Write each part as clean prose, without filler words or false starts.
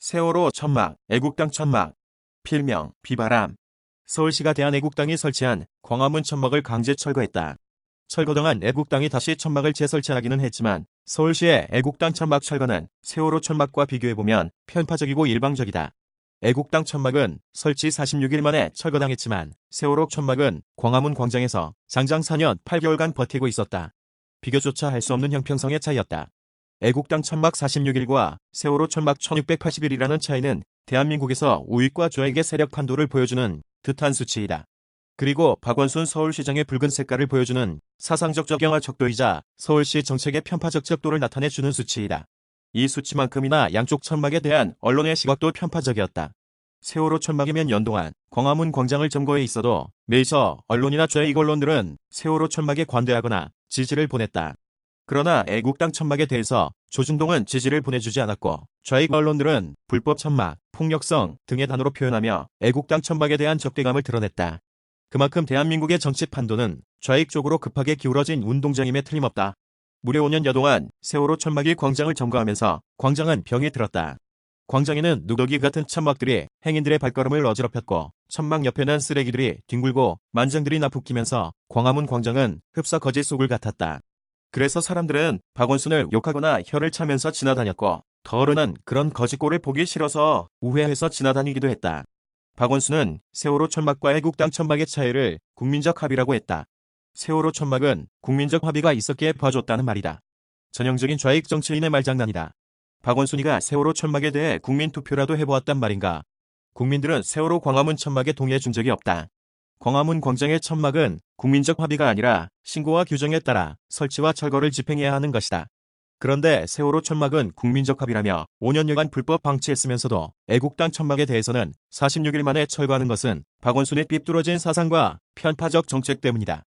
세월호 천막, 애국당 천막, 필명, 비바람. 서울시가 대한애국당이 설치한 광화문 천막을 강제 철거했다. 철거당한 애국당이 다시 천막을 재설치하기는 했지만 서울시의 애국당 천막 철거는 세월호 천막과 비교해보면 편파적이고 일방적이다. 애국당 천막은 설치 46일 만에 철거당했지만 세월호 천막은 광화문 광장에서 장장 4년 8개월간 버티고 있었다. 비교조차 할 수 없는 형평성의 차이였다. 애국당 천막 46일과 세월호 천막 1680일이라는 차이는 대한민국에서 우익과 좌익의 세력 판도를 보여주는 듯한 수치이다. 그리고 박원순 서울시장의 붉은 색깔을 보여주는 사상적 적용화 척도이자 서울시 정책의 편파적 적도를 나타내주는 수치이다. 이 수치만큼이나 양쪽 천막에 대한 언론의 시각도 편파적이었다. 세월호 천막이면 연동안 광화문 광장을 점거해 있어도 매서 언론이나 좌익 언론들은 세월호 천막에 관대하거나 지지를 보냈다. 그러나 애국당 천막에 대해서 조중동은 지지를 보내주지 않았고 좌익 언론들은 불법 천막, 폭력성 등의 단어로 표현하며 애국당 천막에 대한 적대감을 드러냈다. 그만큼 대한민국의 정치 판도는 좌익 쪽으로 급하게 기울어진 운동장임에 틀림없다. 무려 5년여 동안 세월호 천막이 광장을 점거하면서 광장은 병이 들었다. 광장에는 누더기 같은 천막들이 행인들의 발걸음을 어지럽혔고 천막 옆에는 쓰레기들이 뒹굴고 만장들이 나부끼면서 광화문 광장은 흡사 거지 속을 같았다. 그래서 사람들은 박원순을 욕하거나 혀를 차면서 지나다녔고 더러는 그런 거짓꼴을 보기 싫어서 우회해서 지나다니기도 했다. 박원순은 세월호 천막과 애국당 천막의 차이를 국민적 합의라고 했다. 세월호 천막은 국민적 합의가 있었기에 봐줬다는 말이다. 전형적인 좌익 정치인의 말장난이다. 박원순이가 세월호 천막에 대해 국민투표라도 해보았단 말인가. 국민들은 세월호 광화문 천막에 동의해준 적이 없다. 광화문 광장의 천막은 국민적 합의가 아니라 신고와 규정에 따라 설치와 철거를 집행해야 하는 것이다. 그런데 세월호 천막은 국민적 합의라며 5년여간 불법 방치했으면서도 애국당 천막에 대해서는 46일 만에 철거하는 것은 박원순의 삐뚤어진 사상과 편파적 정책 때문이다.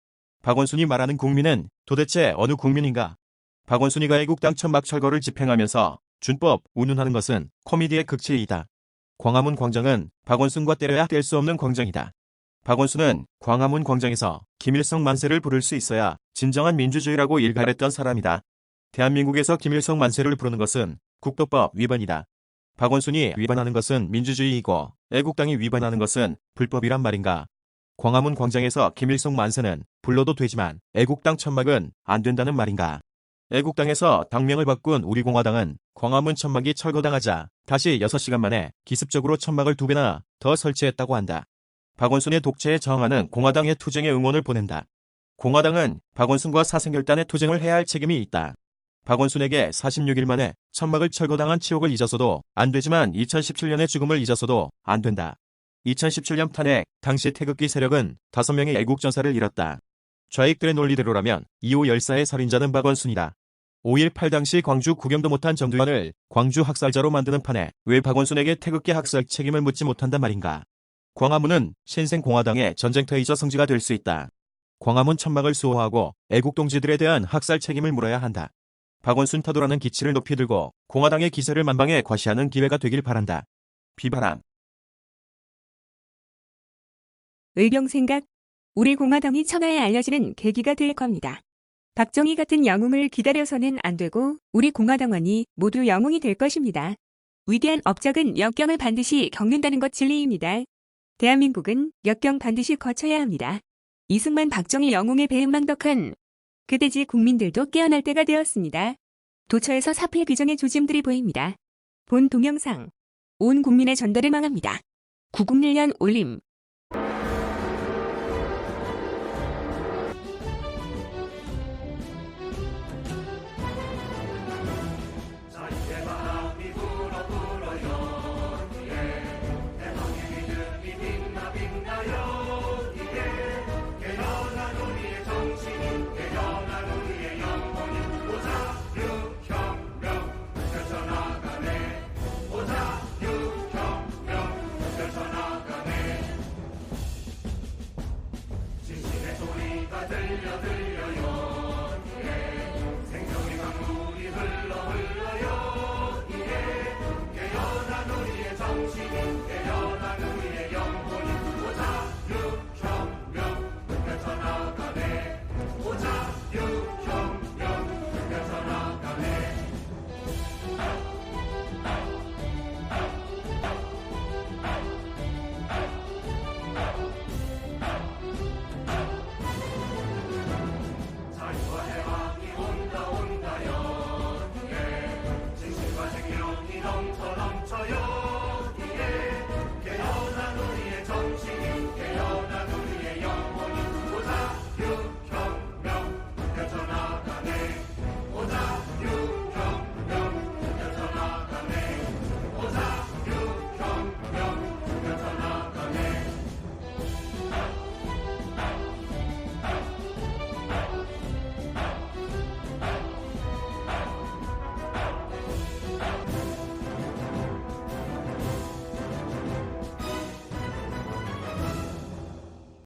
박원순이 말하는 국민은 도대체 어느 국민인가? 박원순이가 애국당 천막 철거를 집행하면서 준법 운운하는 것은 코미디의 극치이다. 광화문 광장은 박원순과 때려야 뗄 수 없는 광장이다. 박원순은 광화문 광장에서 김일성 만세를 부를 수 있어야 진정한 민주주의라고 일갈했던 사람이다. 대한민국에서 김일성 만세를 부르는 것은 국도법 위반이다. 박원순이 위반하는 것은 민주주의이고 애국당이 위반하는 것은 불법이란 말인가. 광화문 광장에서 김일성 만세는 불러도 되지만 애국당 천막은 안 된다는 말인가. 애국당에서 당명을 바꾼 우리공화당은 광화문 천막이 철거당하자 다시 6시간 만에 기습적으로 천막을 2배나 더 설치했다고 한다. 박원순의 독재에 저항하는 공화당의 투쟁에 응원을 보낸다. 공화당은 박원순과 사생결단의 투쟁을 해야 할 책임이 있다. 박원순에게 46일 만에 천막을 철거당한 치욕을 잊어서도 안 되지만 2017년의 죽음을 잊어서도 안 된다. 2017년 탄핵 당시 태극기 세력은 5명의 애국전사를 잃었다. 좌익들의 논리대로라면 2호 열사의 살인자는 박원순이다. 5.18 당시 광주 구경도 못한 정두환을 광주 학살자로 만드는 판에 왜 박원순에게 태극기 학살 책임을 묻지 못한단 말인가. 광화문은 신생공화당의 전쟁터이자 성지가 될 수 있다. 광화문 천막을 수호하고 애국동지들에 대한 학살 책임을 물어야 한다. 박원순 타도라는 기치를 높이 들고 공화당의 기세를 만방에 과시하는 기회가 되길 바란다. 비바람. 의병생각, 우리 공화당이 천하에 알려지는 계기가 될 겁니다. 박정희 같은 영웅을 기다려서는 안 되고 우리 공화당원이 모두 영웅이 될 것입니다. 위대한 업적은 역경을 반드시 겪는다는 것 진리입니다. 대한민국은 역경 반드시 거쳐야 합니다. 이승만 박정희 영웅의 배은망덕한 그대지 국민들도 깨어날 때가 되었습니다. 도처에서 사필 규정의 조짐들이 보입니다. 본 동영상. 온 국민의 전달을 망합니다. 구국일련 올림. 들려